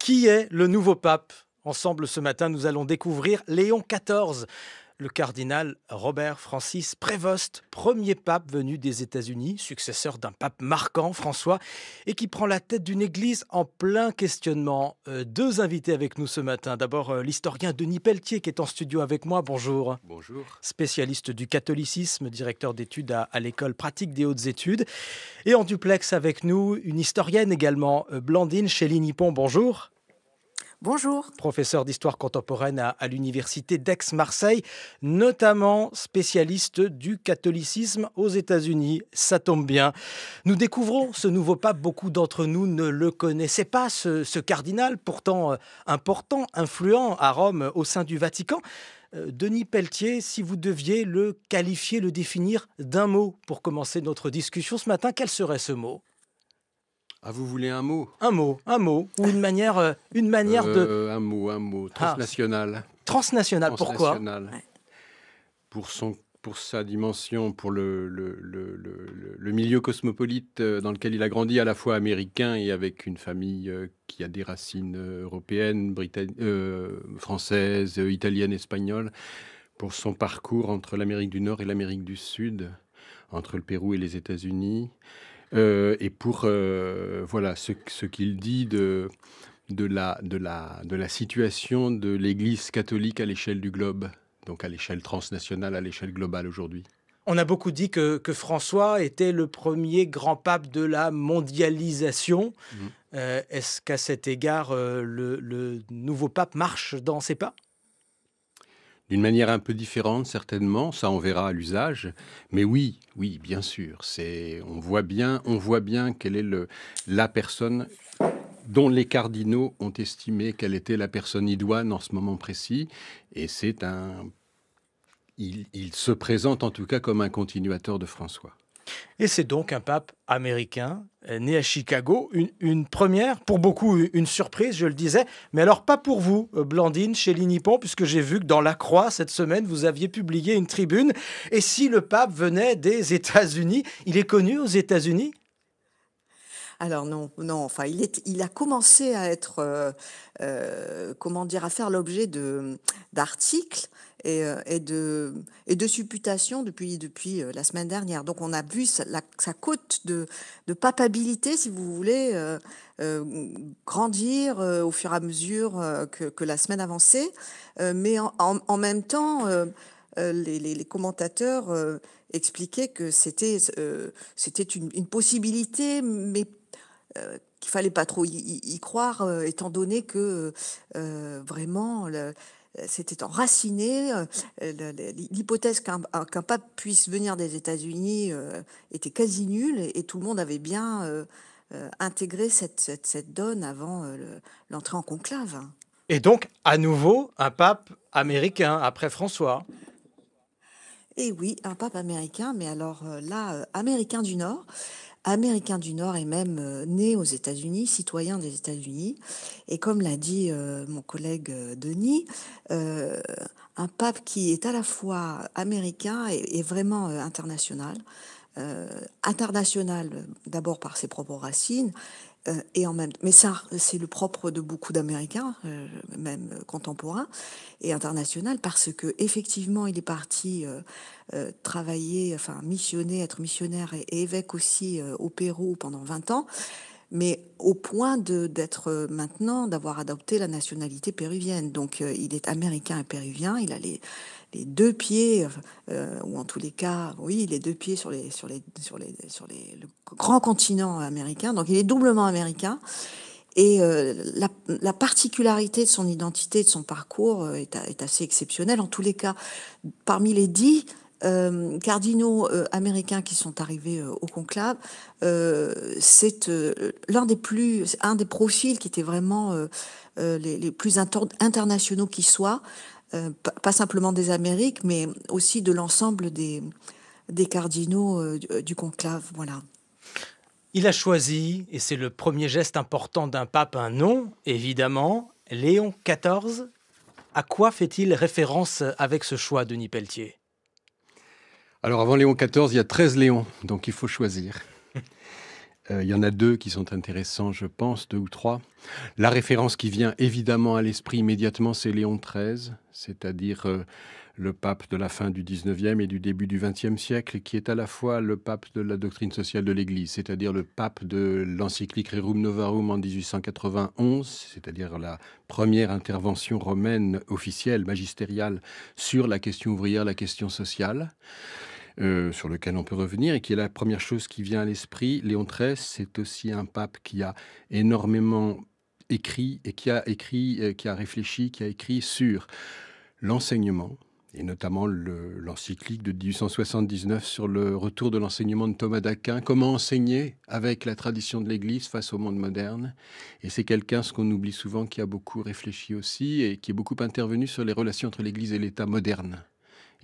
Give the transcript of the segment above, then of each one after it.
Qui est le nouveau pape? Ensemble ce matin, nous allons découvrir Léon XIV, le cardinal Robert Francis Prévost, premier pape venu des États-Unis, successeur d'un pape marquant, François, et qui prend la tête d'une église en plein questionnement. Deux invités avec nous ce matin. D'abord, l'historien Denis Pelletier qui est en studio avec moi. Bonjour. Bonjour. Spécialiste du catholicisme, directeur d'études à l'école pratique des hautes études. Et en duplex avec nous, une historienne également, Blandine Chély-Nippon. Bonjour. Bonjour. Professeur d'histoire contemporaine à l'université d'Aix-Marseille, notamment spécialiste du catholicisme aux États-Unis. Ça tombe bien. Nous découvrons ce nouveau pape. Beaucoup d'entre nous ne le connaissaient pas, ce cardinal, pourtant important, influent à Rome au sein du Vatican. Denis Pelletier, si vous deviez le qualifier, le définir d'un mot pour commencer notre discussion ce matin, quel serait ce mot ? Ah, vous voulez un mot? Un mot, ou une manière de... Un mot, transnational. Transnational, pourquoi? Pour sa dimension, pour le milieu cosmopolite dans lequel il a grandi, à la fois américain et avec une famille qui a des racines européennes, françaises, italiennes, espagnoles, pour son parcours entre l'Amérique du Nord et l'Amérique du Sud, entre le Pérou et les États-Unis. Et pour voilà ce qu'il dit de la situation de l'Église catholique à l'échelle du globe, donc à l'échelle transnationale, à l'échelle globale aujourd'hui. On a beaucoup dit que François était le premier grand pape de la mondialisation. Est-ce qu'à cet égard, le nouveau pape marche dans ses pas ? D'une manière un peu différente, certainement, ça on verra à l'usage. Mais oui, bien sûr. On voit bien quelle est la personne dont les cardinaux ont estimé qu'elle était la personne idoine en ce moment précis. Et il se présente en tout cas comme un continuateur de François. Et c'est donc un pape américain, né à Chicago, une première, pour beaucoup une surprise, je le disais, mais alors pas pour vous, Blandine Chély-Nippon, puisque j'ai vu que dans La Croix, cette semaine, vous aviez publié une tribune. Et si le pape venait des États-Unis, il est connu aux États-Unis ? Alors non, enfin il a commencé à être, à faire l'objet d'articles et de supputations depuis la semaine dernière. Donc on a vu sa cote de papabilité, si vous voulez, grandir au fur et à mesure que la semaine avançait, mais en même temps. Les commentateurs expliquaient que c'était une possibilité, mais qu'il fallait pas trop y croire, étant donné que vraiment c'était enraciné. L'hypothèse qu'un pape puisse venir des États-Unis était quasi nulle, et tout le monde avait bien intégré cette donne avant l'entrée en conclave. Et donc, à nouveau, un pape américain, après François. Et oui, un pape américain, mais alors là, américain du Nord. Américain du Nord et même né aux États-Unis, citoyen des États-Unis. Et comme l'a dit mon collègue Denis, un pape qui est à la fois américain et vraiment international. International d'abord par ses propres racines, et en même, mais ça, c'est le propre de beaucoup d'Américains, même contemporains, et international, parce que effectivement, il est parti travailler, enfin missionner, être missionnaire et évêque aussi au Pérou pendant 20 ans, mais au point d'être maintenant, d'avoir adopté la nationalité péruvienne. Donc il est américain et péruvien, il a les deux pieds, ou en tous les cas, oui, les deux pieds sur le grand continent américain. Donc il est doublement américain. Et la particularité de son identité, de son parcours est assez exceptionnelle. En tous les cas, parmi les 10 cardinaux américains qui sont arrivés au conclave, c'est un des profils qui était vraiment les plus internationaux qui soient. Pas simplement des Amériques, mais aussi de l'ensemble des cardinaux du conclave. Voilà. Il a choisi, et c'est le premier geste important d'un pape, un nom, évidemment, Léon XIV. À quoi fait-il référence avec ce choix, Denis Pelletier ? Alors avant Léon XIV, il y a 13 Léons, donc il faut choisir. Il y en a deux qui sont intéressants, je pense, deux ou trois. La référence qui vient évidemment à l'esprit immédiatement, c'est Léon XIII, c'est-à-dire le pape de la fin du XIXe et du début du XXe siècle, qui est à la fois le pape de la doctrine sociale de l'Église, c'est-à-dire le pape de l'encyclique Rerum Novarum en 1891, c'est-à-dire la première intervention romaine officielle, magistériale, sur la question ouvrière, la question sociale. Sur lequel on peut revenir et qui est la première chose qui vient à l'esprit. Léon XIII, c'est aussi un pape qui a énormément écrit et qui a réfléchi, qui a écrit sur l'enseignement, et notamment l'encyclique de 1879 sur le retour de l'enseignement de Thomas d'Aquin, comment enseigner avec la tradition de l'Église face au monde moderne. Et c'est quelqu'un, ce qu'on oublie souvent, qui a beaucoup réfléchi aussi et qui est beaucoup intervenu sur les relations entre l'Église et l'État moderne,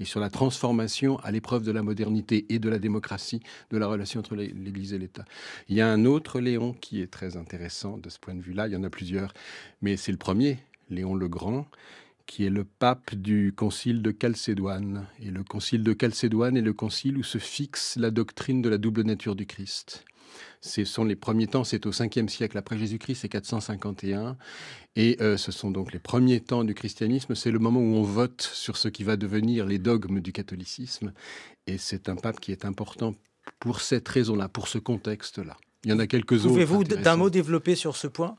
et sur la transformation à l'épreuve de la modernité et de la démocratie de la relation entre l'Église et l'État. Il y a un autre Léon qui est très intéressant de ce point de vue-là, il y en a plusieurs, mais c'est le premier, Léon le Grand, qui est le pape du concile de Chalcédoine. Et le concile de Chalcédoine est le concile où se fixe la doctrine de la double nature du Christ. Ce sont les premiers temps, c'est au 5e siècle après Jésus-Christ, c'est 451. Et ce sont donc les premiers temps du christianisme. C'est le moment où on vote sur ce qui va devenir les dogmes du catholicisme. Et c'est un pape qui est important pour cette raison-là, pour ce contexte-là. Il y en a quelques autres. Pouvez-vous d'un mot développer sur ce point ?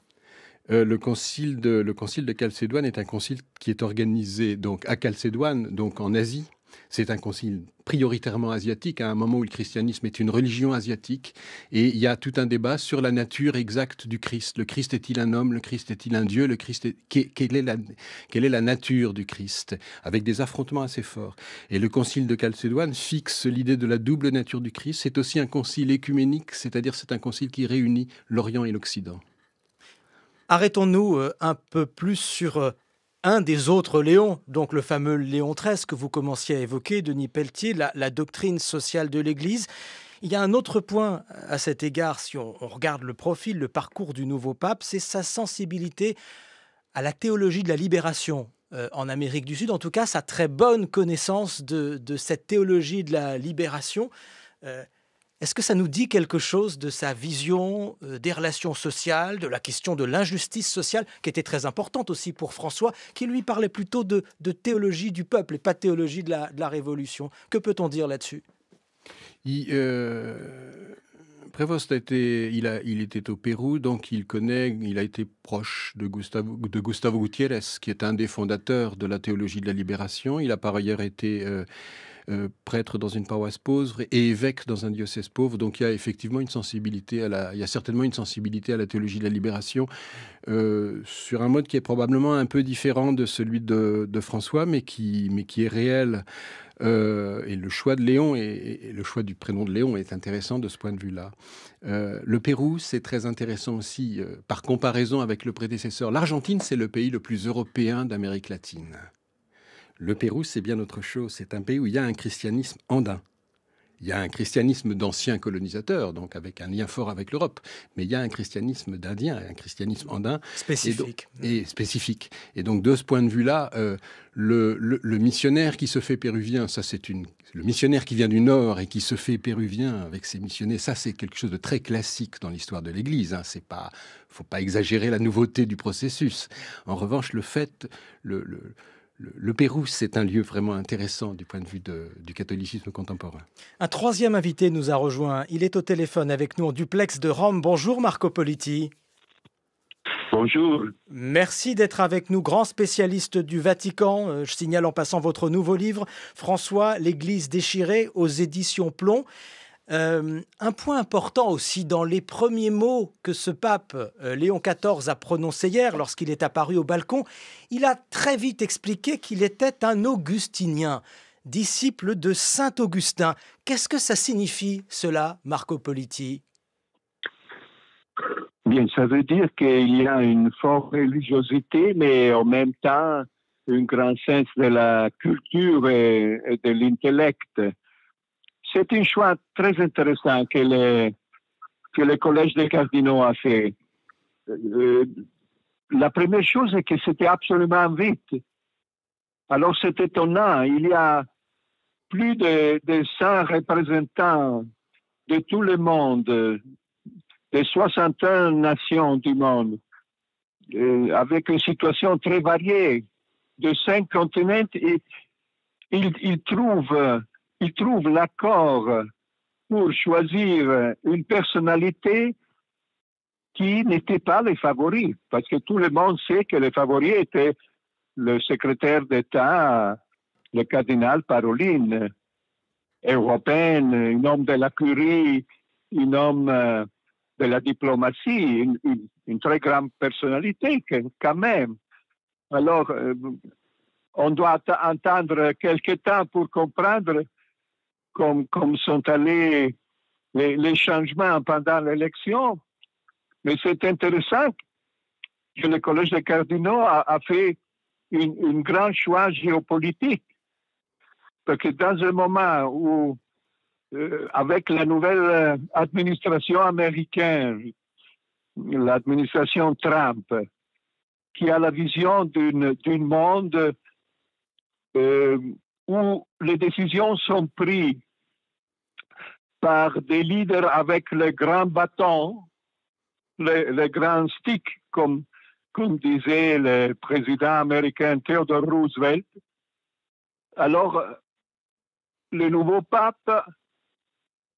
Le concile de Chalcédoine est un concile qui est organisé donc à Chalcédoine, donc en Asie. C'est un concile prioritairement asiatique, à un moment où le christianisme est une religion asiatique. Et il y a tout un débat sur la nature exacte du Christ. Le Christ est-il un homme? Le Christ est-il un Dieu? Quelle est la nature du Christ? Avec des affrontements assez forts. Et le concile de Chalcédoine fixe l'idée de la double nature du Christ. C'est aussi un concile écuménique, c'est-à-dire c'est un concile qui réunit l'Orient et l'Occident. Arrêtons-nous un peu plus sur un des autres Léons, donc le fameux Léon XIII que vous commenciez à évoquer, Denis Pelletier, la doctrine sociale de l'Église. Il y a un autre point à cet égard, si on regarde le profil, le parcours du nouveau pape, c'est sa sensibilité à la théologie de la libération en Amérique du Sud, en tout cas sa très bonne connaissance de cette théologie de la libération. Est-ce que ça nous dit quelque chose de sa vision des relations sociales, de la question de l'injustice sociale, qui était très importante aussi pour François, qui lui parlait plutôt de théologie du peuple et pas de théologie de la Révolution? Que peut-on dire là-dessus? Prévost il était au Pérou, donc il a été proche de Gustavo Gutiérrez, qui est un des fondateurs de la théologie de la libération. Il a par ailleurs été prêtre dans une paroisse pauvre et évêque dans un diocèse pauvre. Donc il y a effectivement il y a certainement une sensibilité à la théologie de la libération sur un mode qui est probablement un peu différent de celui de François, mais qui est réel. Et le choix de Léon et le choix du prénom de Léon est intéressant de ce point de vue-là. Le Pérou, c'est très intéressant aussi par comparaison avec le prédécesseur. L'Argentine, c'est le pays le plus européen d'Amérique latine. Le Pérou, c'est bien autre chose. C'est un pays où il y a un christianisme andin. Il y a un christianisme d'anciens colonisateurs, donc avec un lien fort avec l'Europe. Mais il y a un christianisme d'Indien, un christianisme andin. Spécifique. Et spécifique. Et donc, de ce point de vue-là, le missionnaire qui se fait péruvien, le missionnaire qui vient du Nord et qui se fait péruvien avec ses missionnaires, ça, c'est quelque chose de très classique dans l'histoire de l'Église. Faut pas exagérer la nouveauté du processus. En revanche, le Pérou, c'est un lieu vraiment intéressant du point de vue du catholicisme contemporain. Un troisième invité nous a rejoint. Il est au téléphone avec nous en duplex de Rome. Bonjour Marco Politi. Bonjour. Merci d'être avec nous, grand spécialiste du Vatican. Je signale en passant votre nouveau livre, François, l'Église déchirée, aux éditions Plomb. Un point important aussi dans les premiers mots que ce pape Léon XIV a prononcés hier lorsqu'il est apparu au balcon, il a très vite expliqué qu'il était un augustinien, disciple de Saint Augustin. Qu'est-ce que ça signifie cela, Marco Politi? Bien, ça veut dire qu'il y a une forte religiosité, mais en même temps un grand sens de la culture et de l'intellect. C'est un choix très intéressant que le Collège des cardinaux a fait. La première chose est que c'était absolument vite. Alors c'est étonnant, il y a plus de 100 représentants de tout le monde des 61 nations du monde, avec une situation très variée de 5 continents, et il trouve l'accord pour choisir une personnalité qui n'était pas les favoris, parce que tout le monde sait que les favoris étaient le secrétaire d'État, le cardinal Parolin, européen, un homme de la curie, un homme de la diplomatie, une très grande personnalité quand même. Alors, on doit attendre quelques temps pour comprendre comme sont allés les changements pendant l'élection. Mais c'est intéressant que le Collège des cardinaux a fait un grand choix géopolitique. Parce que dans un moment où, avec la nouvelle administration américaine, l'administration Trump, qui a la vision d'un monde où les décisions sont prises par des leaders avec le grand bâton, le grand stick, comme disait le président américain Theodore Roosevelt. Alors, le nouveau pape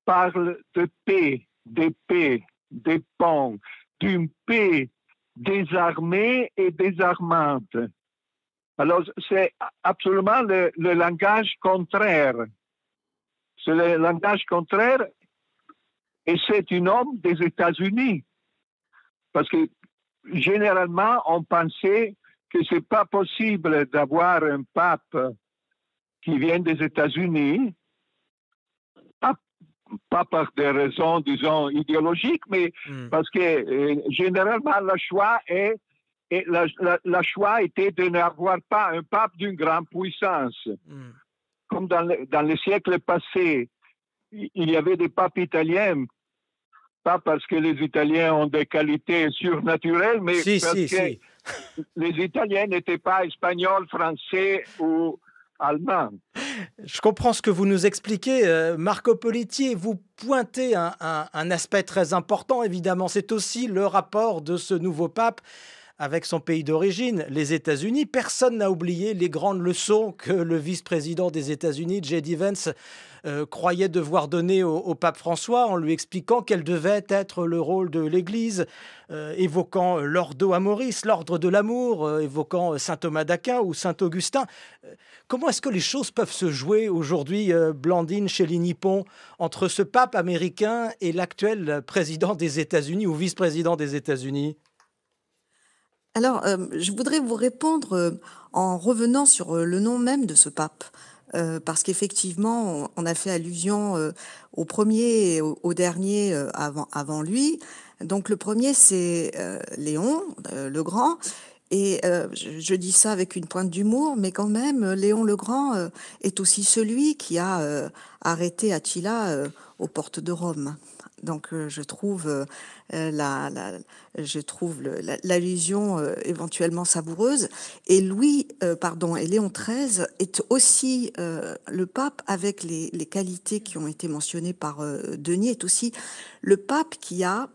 parle de paix, des ponts, d'une paix désarmée et désarmante. Alors, c'est absolument le langage contraire. C'est le langage contraire, et c'est un homme des États-Unis. Parce que généralement, on pensait que ce n'est pas possible d'avoir un pape qui vient des États-Unis, pas par des raisons, disons, idéologiques, mais parce que généralement, le choix était de n'avoir pas un pape d'une grande puissance. Comme dans les siècles passés, il y avait des papes italiens, pas parce que les Italiens ont des qualités surnaturelles, mais parce que les Italiens n'étaient pas espagnols, français ou allemands. Je comprends ce que vous nous expliquez, Marco Politi. Vous pointez un aspect très important, évidemment. C'est aussi le rapport de ce nouveau pape avec son pays d'origine, les États-Unis. Personne n'a oublié les grandes leçons que le vice-président des États-Unis, J.D. Vance, croyait devoir donner au pape François en lui expliquant quel devait être le rôle de l'Église, évoquant l'Ordo Amoris, l'ordre de l'amour, évoquant saint Thomas d'Aquin ou saint Augustin. Comment est-ce que les choses peuvent se jouer aujourd'hui, Blandine Chély-Nippon, entre ce pape américain et l'actuel président des États-Unis ou vice-président des États-Unis ? Alors, je voudrais vous répondre en revenant sur le nom même de ce pape. Parce qu'effectivement, on a fait allusion au premier et au dernier avant lui. Donc le premier, c'est Léon le Grand. Et je dis ça avec une pointe d'humour, mais quand même, Léon le Grand est aussi celui qui a arrêté Attila aux portes de Rome. Donc je trouve l'allusion éventuellement savoureuse. Et Léon XIII est aussi le pape, avec les qualités qui ont été mentionnées par Denis, est aussi le pape qui a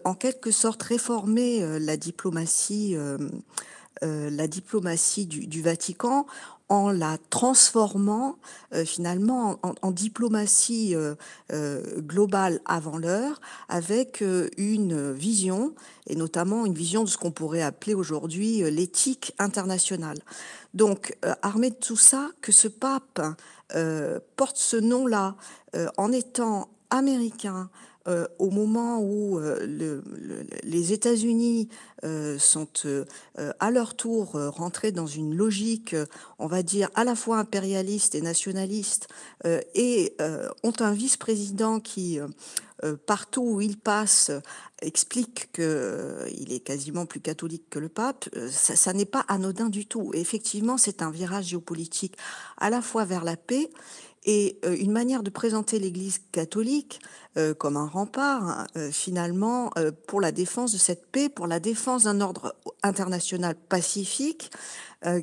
en quelque sorte réformé la diplomatie du Vatican, en la transformant finalement en diplomatie globale avant l'heure, avec une vision, et notamment une vision de ce qu'on pourrait appeler aujourd'hui l'éthique internationale. Donc, armé de tout ça, que ce pape porte ce nom-là en étant américain, au moment où les États-Unis sont à leur tour rentrés dans une logique, on va dire, à la fois impérialiste et nationaliste, et ont un vice-président qui, partout où il passe, explique qu'il est quasiment plus catholique que le pape, ça n'est pas anodin du tout. Et effectivement, c'est un virage géopolitique à la fois vers la paix Et une manière de présenter l'Église catholique comme un rempart, hein, finalement, pour la défense de cette paix, pour la défense d'un ordre international pacifique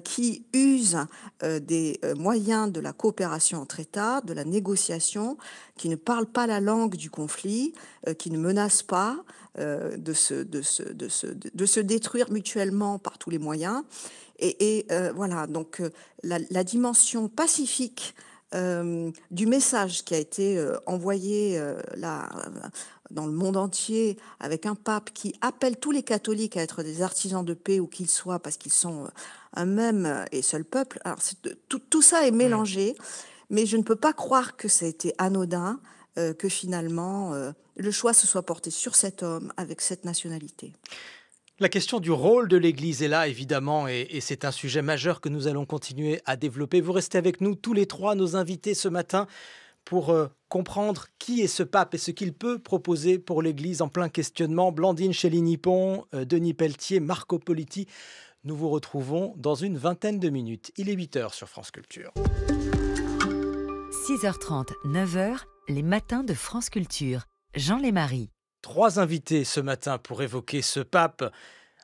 qui use des moyens de la coopération entre États, de la négociation, qui ne parle pas la langue du conflit, qui ne menace pas de se détruire mutuellement par tous les moyens. Voilà, donc la dimension pacifique du message qui a été envoyé dans le monde entier avec un pape qui appelle tous les catholiques à être des artisans de paix où qu'ils soient parce qu'ils sont un même et seul peuple. Alors tout ça est mélangé, mais je ne peux pas croire que ça a été anodin, que finalement le choix se soit porté sur cet homme avec cette nationalité. La question du rôle de l'Église est là, évidemment, et c'est un sujet majeur que nous allons continuer à développer. Vous restez avec nous tous les trois, nos invités ce matin, pour comprendre qui est ce pape et ce qu'il peut proposer pour l'Église en plein questionnement. Blandine Chély-Nippon, Denis Pelletier, Marco Politi. Nous vous retrouvons dans une vingtaine de minutes. Il est 8h sur France Culture. 6h30, 9h, les matins de France Culture. Jean Lémarie. 3 invités ce matin pour évoquer ce pape.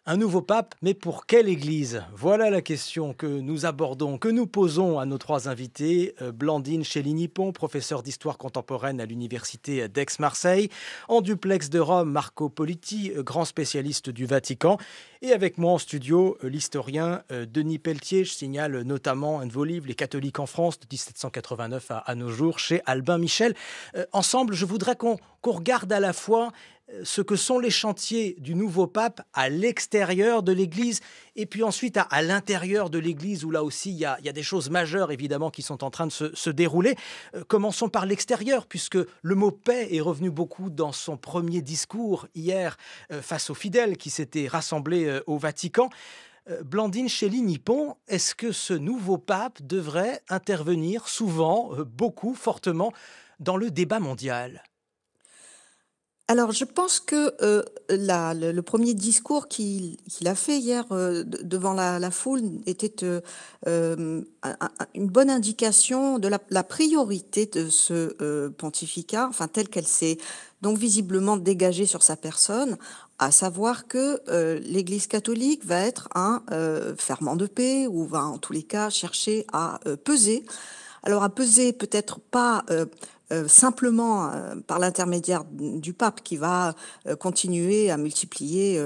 Un nouveau pape, mais pour quelle église? Voilà la question que nous abordons, que nous posons à nos 3 invités. Blandine Chély-Nippon, professeure d'histoire contemporaine à l'université d'Aix-Marseille. En duplex de Rome, Marco Politi, grand spécialiste du Vatican. Et avec moi en studio, l'historien Denis Pelletier. Je signale notamment un de vos livres, Les catholiques en France, de 1789 à nos jours, chez Albin Michel. Ensemble, je voudrais qu'on regarde à la fois ce que sont les chantiers du nouveau pape à l'extérieur de l'Église et puis ensuite à l'intérieur de l'Église où là aussi il y a des choses majeures évidemment qui sont en train de se dérouler. Commençons par l'extérieur puisque le mot paix est revenu beaucoup dans son premier discours hier face aux fidèles qui s'étaient rassemblés au Vatican. Blandine Chély-Nippon, est-ce que ce nouveau pape devrait intervenir souvent, beaucoup, fortement dans le débat mondial ? Alors, je pense que le premier discours qu'il a fait hier devant la foule était une bonne indication de la priorité de ce pontificat, enfin telle qu'elle s'est donc visiblement dégagée sur sa personne, à savoir que l'Église catholique va être un ferment de paix ou va en tous les cas chercher à peser. Alors à peser peut-être pas simplement par l'intermédiaire du pape qui va continuer à multiplier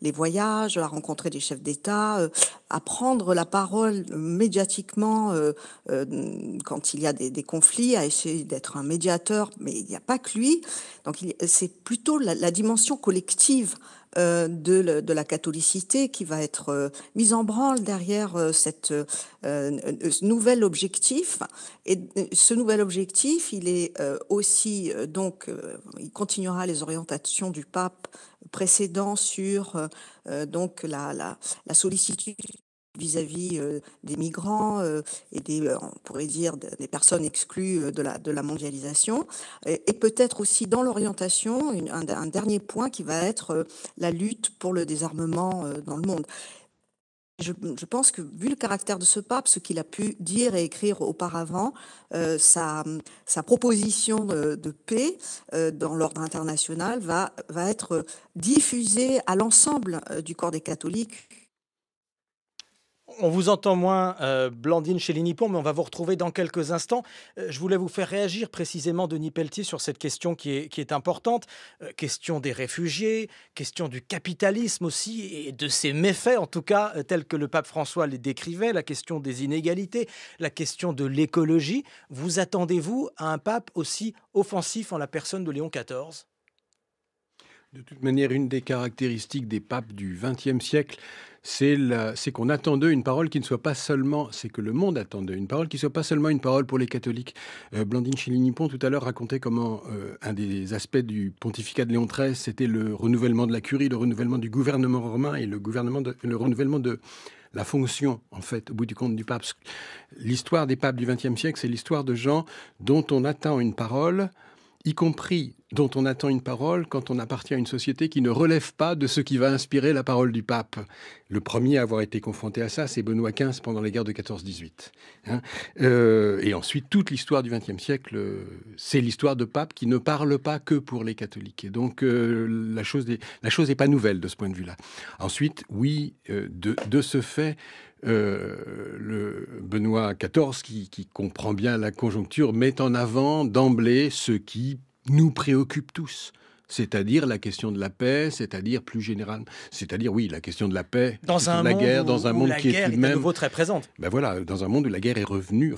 les voyages, à rencontrer des chefs d'État, à prendre la parole médiatiquement quand il y a des conflits, à essayer d'être un médiateur, mais il n'y a pas que lui. Donc c'est plutôt la dimension collective de la catholicité qui va être mise en branle derrière ce nouvel objectif. Et ce nouvel objectif, il est aussi il continuera les orientations du pape précédent sur donc la sollicitude vis-à-vis des migrants et on pourrait dire, des personnes exclues de la mondialisation. Et peut-être aussi dans l'orientation, un dernier point qui va être la lutte pour le désarmement dans le monde. Je pense que, vu le caractère de ce pape, ce qu'il a pu dire et écrire auparavant, sa proposition de paix dans l'ordre international va être diffusée à l'ensemble du corps des catholiques. On vous entend moins, Blandine Chély-Nippon, mais on va vous retrouver dans quelques instants. Je voulais vous faire réagir précisément, Denis Pelletier, sur cette question qui est importante. Question des réfugiés, question du capitalisme aussi, et de ses méfaits, en tout cas, tels que le pape François les décrivait, la question des inégalités, la question de l'écologie. Vous attendez-vous à un pape aussi offensif en la personne de Léon XIV ? De toute manière, une des caractéristiques des papes du XXe siècle, c'est qu'on attend d'eux une parole qui ne soit pas seulement, c'est que le monde attend d'eux une parole qui ne soit pas seulement une parole pour les catholiques. Blandine Chély-Nippon tout à l'heure racontait comment un des aspects du pontificat de Léon XIII, c'était le renouvellement de la curie, le renouvellement du gouvernement romain et le renouvellement de la fonction, en fait, au bout du compte du pape. L'histoire des papes du XXe siècle, c'est l'histoire de gens dont on attend une parole, y compris dont on attend une parole quand on appartient à une société qui ne relève pas de ce qui va inspirer la parole du pape. Le premier à avoir été confronté à ça, c'est Benoît XV pendant les guerres de 14-18. Hein. Et ensuite, toute l'histoire du XXe siècle, c'est l'histoire de papes qui ne parlent pas que pour les catholiques. Et donc, la chose n'est pas nouvelle de ce point de vue-là. Ensuite, oui, de ce fait, le Benoît XIV, qui comprend bien la conjoncture, met en avant d'emblée ce qui nous préoccupe tous, c'est-à-dire la question de la paix, c'est-à-dire plus généralement, c'est-à-dire oui, la question de la paix, Dans un de la monde guerre, où, dans un où monde la qui est guerre tout de est à même, nouveau très présente. ben voilà, dans un monde où la guerre est revenue,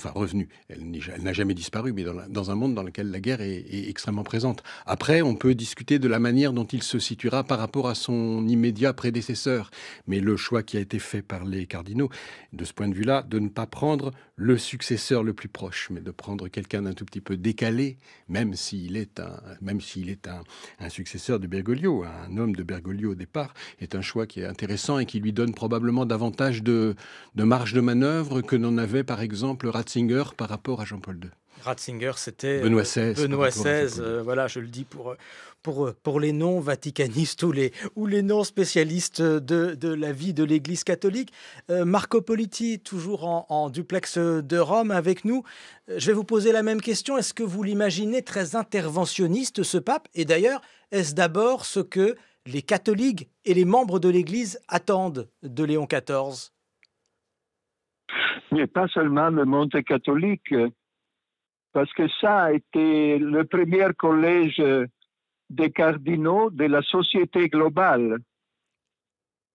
elle n'a jamais disparu, mais dans un monde dans lequel la guerre est extrêmement présente. Après, on peut discuter de la manière dont il se situera par rapport à son immédiat prédécesseur, mais le choix qui a été fait par les cardinaux, de ce point de vue-là, de ne pas prendre le successeur le plus proche, mais de prendre quelqu'un d'un tout petit peu décalé, même s'il est un successeur de Bergoglio, un homme de Bergoglio au départ, est un choix qui est intéressant et qui lui donne probablement davantage de marge de manœuvre que n'en avait par exemple Ratzinger par rapport à Jean-Paul II. Ratzinger, c'était Benoît XVI. Benoît par rapport à XVI. Jean-Paul II. Voilà, je le dis pour les non-vaticanistes ou les non-spécialistes de la vie de l'Église catholique. Marco Politi, toujours en duplex de Rome avec nous. Je vais vous poser la même question. Est-ce que vous l'imaginez très interventionniste, ce pape? Et d'ailleurs, est-ce d'abord ce que les catholiques et les membres de l'Église attendent de Léon XIV? Mais pas seulement le monde catholique, parce que ça a été le premier collège des cardinaux de la société globale.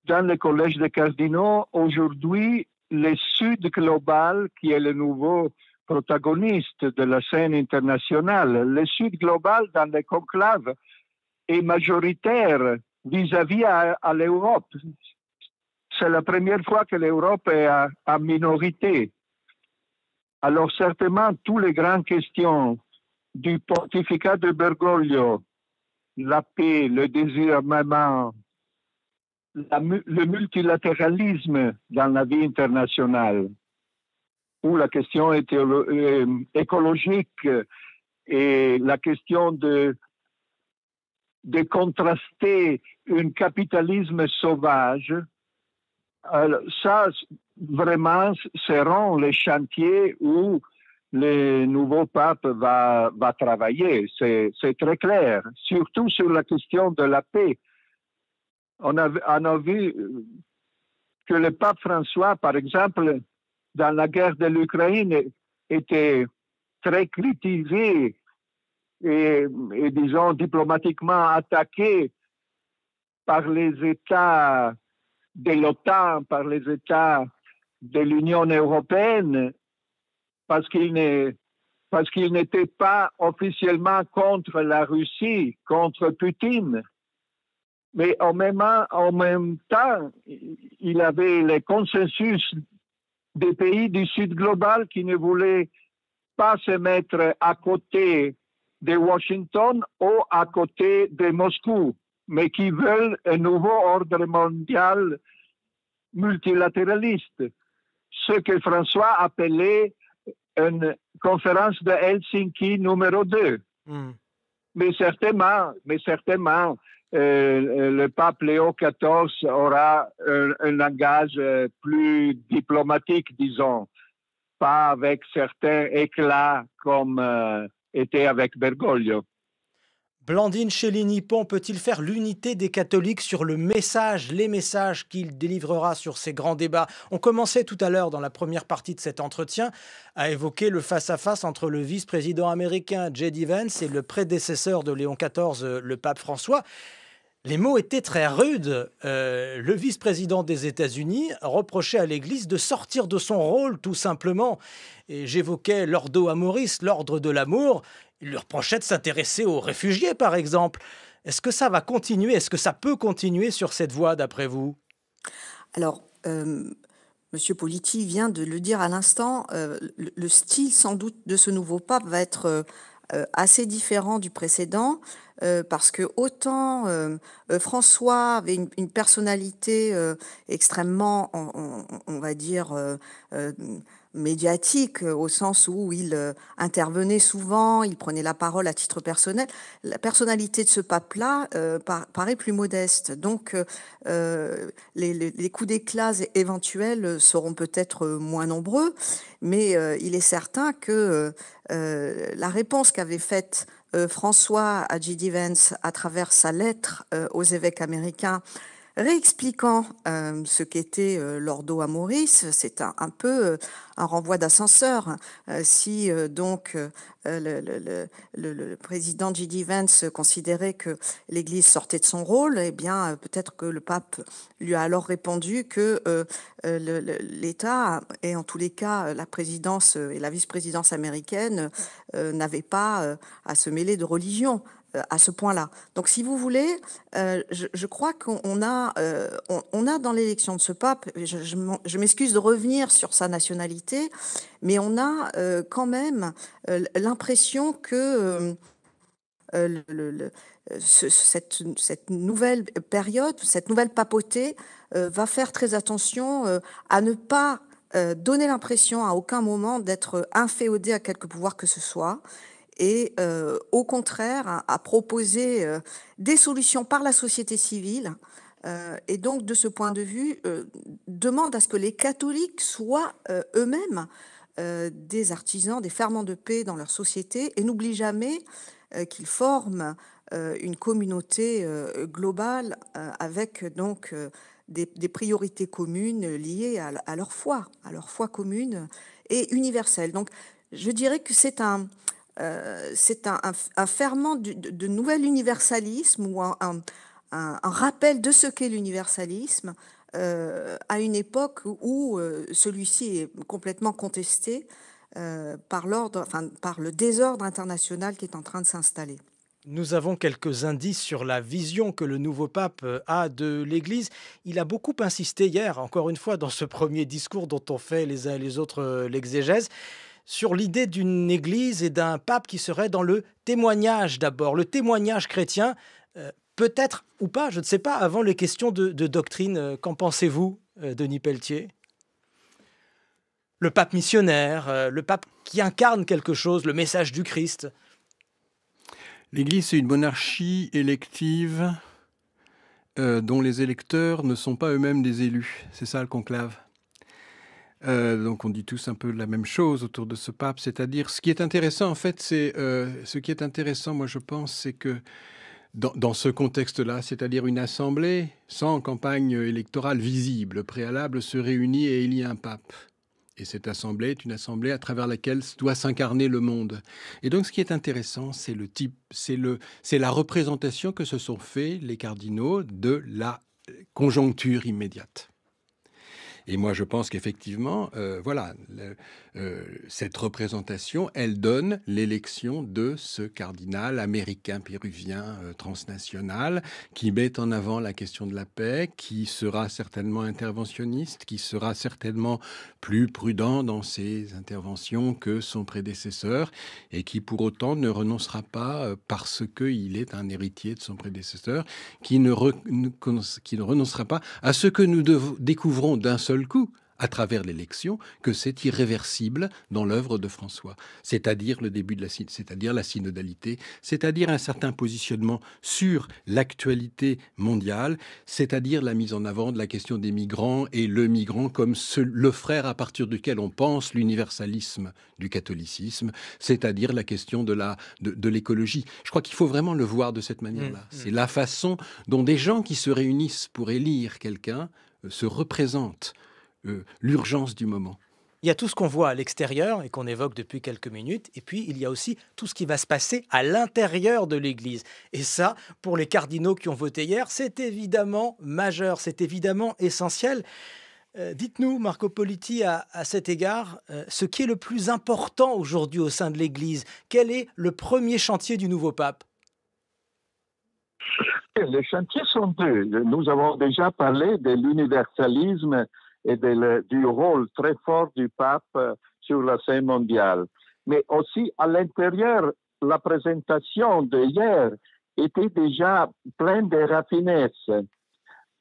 Dans le collège des cardinaux, aujourd'hui, le Sud global, qui est le nouveau protagoniste de la scène internationale, le Sud global dans les conclaves est majoritaire vis-à-vis à l'Europe. C'est la première fois que l'Europe est en minorité. Alors certainement, toutes les grandes questions du pontificat de Bergoglio, la paix, le désarmement, le multilatéralisme dans la vie internationale, ou la question écologique et la question de contraster un capitalisme sauvage, ça, vraiment, seront les chantiers où le nouveau pape va travailler. C'est très clair, surtout sur la question de la paix. On a vu que le pape François, par exemple, dans la guerre de l'Ukraine, était très critiqué et disons, diplomatiquement attaqué par les États de l'OTAN, par les États de l'Union européenne, parce qu'il n'était pas officiellement contre la Russie, contre Poutine. Mais en même temps, il avait le consensus des pays du Sud global qui ne voulaient pas se mettre à côté de Washington ou à côté de Moscou, mais qui veulent un nouveau ordre mondial multilatéraliste, ce que François appelait une conférence de Helsinki numéro 2. Mais certainement, le pape Léon XIV aura un langage plus diplomatique, disons, pas avec certains éclats comme était avec Bergoglio. Blandine Chély-Nippon peut-il faire l'unité des catholiques sur les messages qu'il délivrera sur ces grands débats? On commençait tout à l'heure, dans la première partie de cet entretien, à évoquer le face-à-face entre le vice-président américain J.D. Vance et le prédécesseur de Léon XIV, le pape François. Les mots étaient très rudes. Le vice-président des États-Unis reprochait à l'Église de sortir de son rôle, tout simplement. Et j'évoquais l'Ordo Amoris, l'ordre de l'amour. Il lui reprochait de s'intéresser aux réfugiés, par exemple. Est-ce que ça va continuer? Est-ce que ça peut continuer sur cette voie, d'après vous? Alors, Monsieur Politi vient de le dire à l'instant, le style sans doute de ce nouveau pape va être assez différent du précédent. parce que autant François avait une personnalité extrêmement, on va dire, euh, médiatique, au sens où il intervenait souvent, il prenait la parole à titre personnel. La personnalité de ce pape-là paraît plus modeste. Donc, les coups d'éclat éventuels seront peut-être moins nombreux, mais il est certain que la réponse qu'avait faite François à J.D. Vance à travers sa lettre aux évêques américains réexpliquant ce qu'était l'ordo amoris, c'est un peu un renvoi d'ascenseur. Si donc le président J.D. Vance considérait que l'Église sortait de son rôle, eh bien peut-être que le pape lui a alors répondu que l'État, et en tous les cas la présidence et la vice-présidence américaine, n'avaient pas à se mêler de religion à ce point-là. Donc, si vous voulez, je crois qu'on a, on a dans l'élection de ce pape, je m'excuse de revenir sur sa nationalité, mais on a quand même l'impression que cette nouvelle période, cette nouvelle papauté va faire très attention à ne pas donner l'impression à aucun moment d'être inféodé à quelque pouvoir que ce soit, et au contraire à proposer des solutions par la société civile, et donc de ce point de vue demande à ce que les catholiques soient eux-mêmes des artisans, des ferments de paix dans leur société, et n'oublient jamais qu'ils forment une communauté globale avec donc des priorités communes liées à leur foi commune et universelle. Donc je dirais que c'est un ferment de nouvel universalisme, ou un rappel de ce qu'est l'universalisme à une époque où celui-ci est complètement contesté par le désordre international qui est en train de s'installer. Nous avons quelques indices sur la vision que le nouveau pape a de l'Église. Il a beaucoup insisté hier, encore une fois, dans ce premier discours dont on fait les uns et les autres l'exégèse, sur l'idée d'une Église et d'un pape qui serait dans le témoignage d'abord, le témoignage chrétien, peut-être ou pas, je ne sais pas, avant les questions de doctrine. Qu'en pensez-vous, Denis Pelletier ? Le pape missionnaire, le pape qui incarne quelque chose, le message du Christ. L'Église, c'est une monarchie élective dont les électeurs ne sont pas eux-mêmes des élus. C'est ça le conclave. Donc on dit tous un peu la même chose autour de ce pape, c'est-à-dire ce qui est intéressant en fait, moi je pense, c'est que dans ce contexte-là, c'est-à-dire une assemblée sans campagne électorale visible, préalable, se réunit et élit un pape. Et cette assemblée est une assemblée à travers laquelle doit s'incarner le monde. Et donc, ce qui est intéressant, c'est la représentation que se sont fait les cardinaux de la conjoncture immédiate. Et moi, je pense qu'effectivement, cette représentation, elle donne l'élection de ce cardinal américain péruvien transnational qui met en avant la question de la paix, qui sera certainement interventionniste, qui sera certainement plus prudent dans ses interventions que son prédécesseur, et qui pour autant ne renoncera pas, parce qu'il est un héritier de son prédécesseur, qui ne renoncera pas à ce que nous découvrons d'un seul coup, à travers l'élection, que c'est irréversible dans l'œuvre de François. C'est-à-dire le début de c'est-à-dire la synodalité, c'est-à-dire un certain positionnement sur l'actualité mondiale, c'est-à-dire la mise en avant de la question des migrants et le migrant comme le frère à partir duquel on pense l'universalisme du catholicisme, c'est-à-dire la question de l'écologie. Je crois qu'il faut vraiment le voir de cette manière-là. C'est la façon dont des gens qui se réunissent pour élire quelqu'un se représentent l'urgence du moment. Il y a tout ce qu'on voit à l'extérieur et qu'on évoque depuis quelques minutes, et puis il y a aussi tout ce qui va se passer à l'intérieur de l'Église. Et ça, pour les cardinaux qui ont voté hier, c'est évidemment majeur, c'est évidemment essentiel. Dites-nous, Marco Politi, à cet égard, ce qui est le plus important aujourd'hui au sein de l'Église. Quel est le premier chantier du nouveau pape ? Les chantiers sont deux. Nous avons déjà parlé de l'universalisme et du rôle très fort du pape sur la scène mondiale. Mais aussi à l'intérieur, la présentation de hier était déjà plein de raffinesses.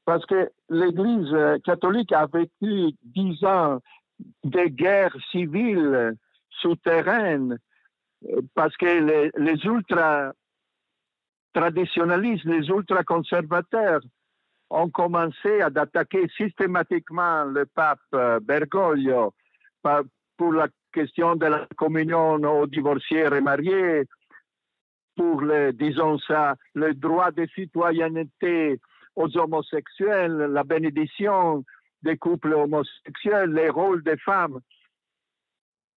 Parce que l'Église catholique a vécu 10 ans de guerres civiles souterraines parce que les ultra-traditionnalistes, les ultra-conservateurs ont commencé à attaquer systématiquement le pape Bergoglio pour la question de la communion aux divorcés remariés, pour disons ça, le droit de citoyenneté aux homosexuels, la bénédiction des couples homosexuels, les rôles des femmes.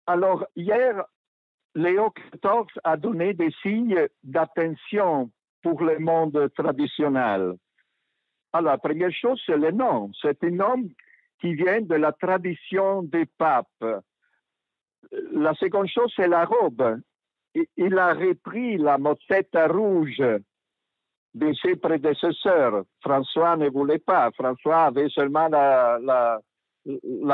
Alors, hier, Léo XIV a donné des signes d'attention pour le monde traditionnel. Alors, la première chose, c'est le nom. C'est un nom qui vient de la tradition des papes. La seconde chose, c'est la robe. Il a repris la mozzetta rouge de ses prédécesseurs. François ne voulait pas. François avait seulement la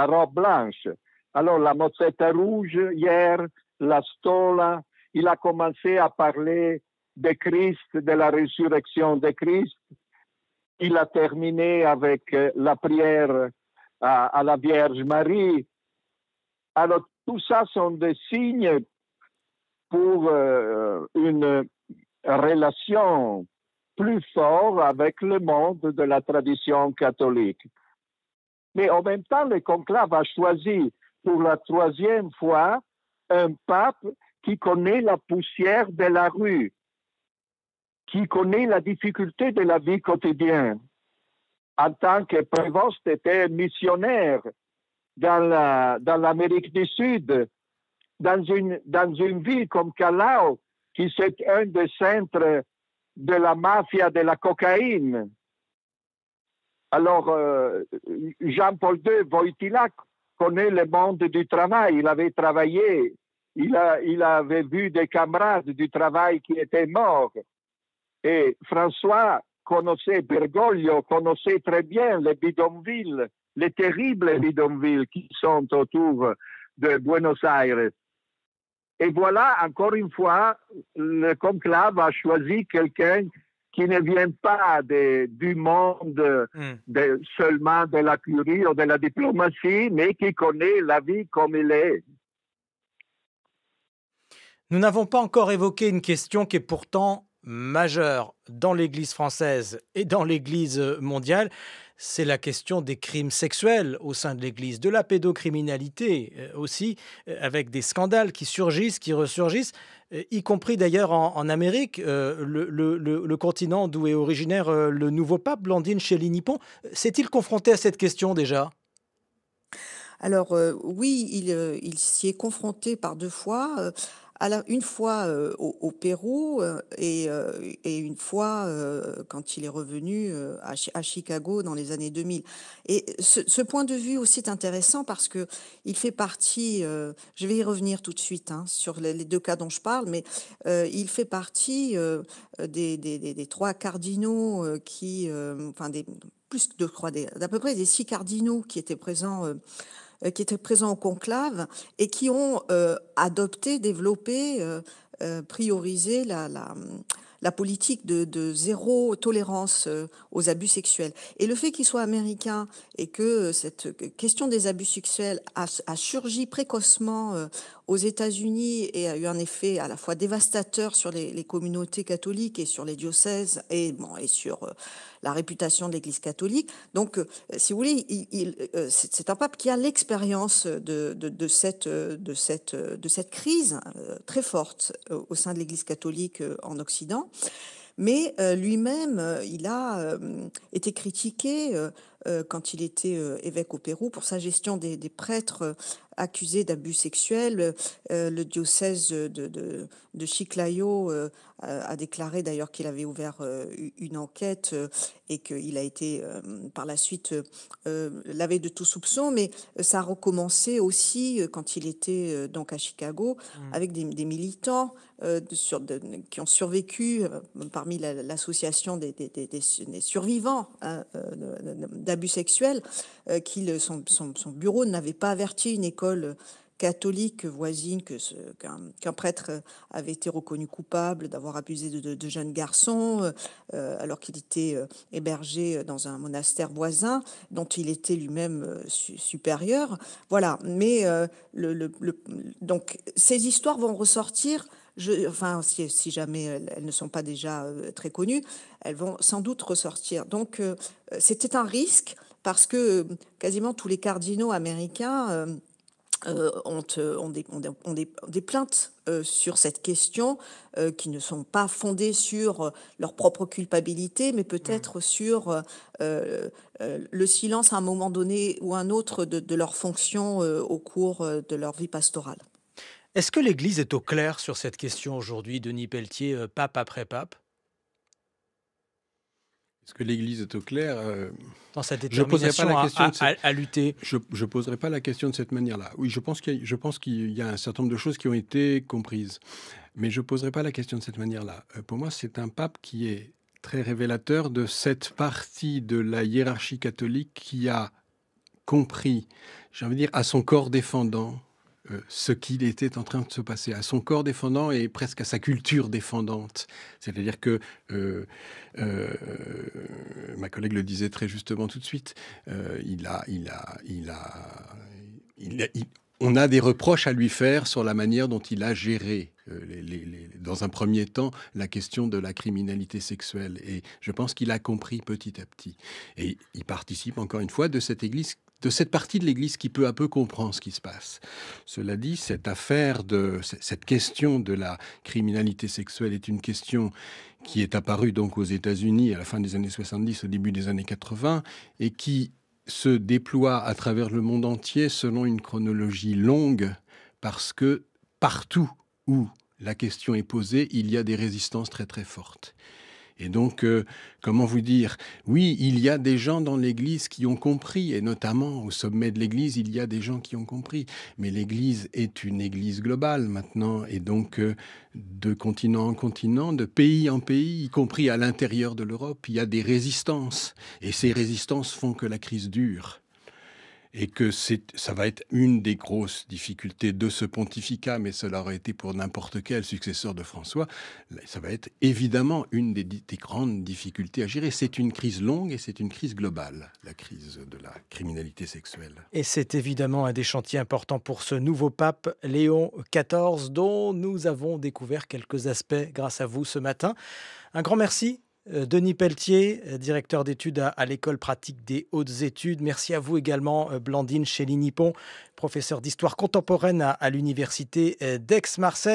robe blanche. Alors, la mozzetta rouge, hier, la stola, il a commencé à parler de Christ, de la résurrection de Christ. Il a terminé avec la prière à la Vierge Marie. Alors, tout ça sont des signes pour une relation plus forte avec le monde de la tradition catholique. Mais en même temps, le conclave a choisi pour la 3e fois un pape qui connaît la poussière de la rue, qui connaît la difficulté de la vie quotidienne. En tant que Prévost était missionnaire dans l'Amérique du Sud, dans une ville comme Callao, qui c'est un des centres de la mafia de la cocaïne. Alors, Jean-Paul II Wojtyła connaît le monde du travail. Il avait travaillé, il avait vu des camarades du travail qui étaient morts. Et François connaissait, Bergoglio connaissait très bien les bidonvilles, les terribles bidonvilles qui sont autour de Buenos Aires. Et voilà, encore une fois, le conclave a choisi quelqu'un qui ne vient pas du monde seulement de la curie ou de la diplomatie, mais qui connaît la vie comme elle est. Nous n'avons pas encore évoqué une question qui est pourtant majeure dans l'Église française et dans l'Église mondiale. C'est la question des crimes sexuels au sein de l'Église, de la pédocriminalité aussi, avec des scandales qui surgissent, qui ressurgissent, y compris d'ailleurs en Amérique, le continent d'où est originaire le nouveau pape, Blandine Chely-Nippon. S'est-il confronté à cette question déjà ? Alors oui, il s'y est confronté par 2 fois. Une fois au Pérou et une fois quand il est revenu à Chicago dans les années 2000. Et ce point de vue aussi est intéressant parce que il fait partie, je vais y revenir tout de suite sur les 2 cas dont je parle, mais il fait partie des 3 cardinaux enfin plus de 3, d'à peu près des 6 cardinaux qui étaient présents au conclave et qui ont adopté, développé, priorisé la politique de zéro tolérance aux abus sexuels. Et le fait qu'il soit américain et que cette question des abus sexuels a surgi précocement aux États-Unis et a eu un effet à la fois dévastateur sur les communautés catholiques et sur les diocèses et sur la réputation de l'Église catholique. Donc, si vous voulez, c'est un pape qui a l'expérience de cette crise très forte au sein de l'Église catholique en Occident. Mais lui-même, il a été critiqué quand il était évêque au Pérou pour sa gestion des prêtres accusés d'abus sexuels. Le diocèse de Chiclayo a déclaré d'ailleurs qu'il avait ouvert une enquête et qu'il a été par la suite lavé de tout soupçon. Mais ça a recommencé aussi quand il était donc à Chicago avec des militants qui ont survécu parmi l'association des survivants d'abus sexuels, son bureau n'avait pas averti une école catholique voisine qu'un prêtre avait été reconnu coupable d'avoir abusé de jeunes garçons alors qu'il était hébergé dans un monastère voisin dont il était lui-même supérieur. Voilà, mais donc ces histoires vont ressortir. Enfin, si jamais elles ne sont pas déjà très connues, elles vont sans doute ressortir. Donc, c'était un risque parce que quasiment tous les cardinaux américains ont des plaintes sur cette question qui ne sont pas fondées sur leur propre culpabilité, mais peut-être sur le silence à un moment donné ou un autre de leur fonction au cours de leur vie pastorale. Est-ce que l'Église est au clair sur cette question aujourd'hui, Denis Pelletier, pape après pape, Est-ce que l'Église est au clair? dans sa Je ne poserai pas détermination la question de à lutter? je poserai pas la question de cette manière-là. Oui, je pense qu'il y a un certain nombre de choses qui ont été comprises, mais je ne poserai pas la question de cette manière-là. Pour moi, c'est un pape qui est très révélateur de cette partie de la hiérarchie catholique qui a compris, j'ai envie de dire, à son corps défendant, ce qu'il était en train de se passer, à son corps défendant et presque à sa culture défendante. C'est-à-dire que, euh, ma collègue le disait très justement tout de suite, on a des reproches à lui faire sur la manière dont il a géré, dans un premier temps, la question de la criminalité sexuelle. Et je pense qu'il a compris petit à petit. Et il participe encore une fois de cette Église, de cette partie de l'Église qui peu à peu comprend ce qui se passe. Cela dit, cette question de la criminalité sexuelle est une question qui est apparue donc aux États-Unis à la fin des années 70, au début des années 80, et qui se déploie à travers le monde entier selon une chronologie longue, parce que partout où la question est posée, il y a des résistances très très fortes. Et donc, comment vous dire? Oui, il y a des gens dans l'Église qui ont compris, et notamment au sommet de l'Église, il y a des gens qui ont compris. Mais l'Église est une Église globale maintenant, et donc de continent en continent, de pays en pays, y compris à l'intérieur de l'Europe, il y a des résistances. Et ces résistances font que la crise dure. Et que ça va être une des grosses difficultés de ce pontificat, mais cela aurait été pour n'importe quel successeur de François, ça va être évidemment une des grandes difficultés à gérer. C'est une crise longue et c'est une crise globale, la crise de la criminalité sexuelle. Et c'est évidemment un des chantiers importants pour ce nouveau pape, Léon XIV, dont nous avons découvert quelques aspects grâce à vous ce matin. Un grand merci. Denis Pelletier, directeur d'études à l'École pratique des hautes études. Merci à vous également, Blandine Chély-Nippon, professeure d'histoire contemporaine à l'Université d'Aix-Marseille.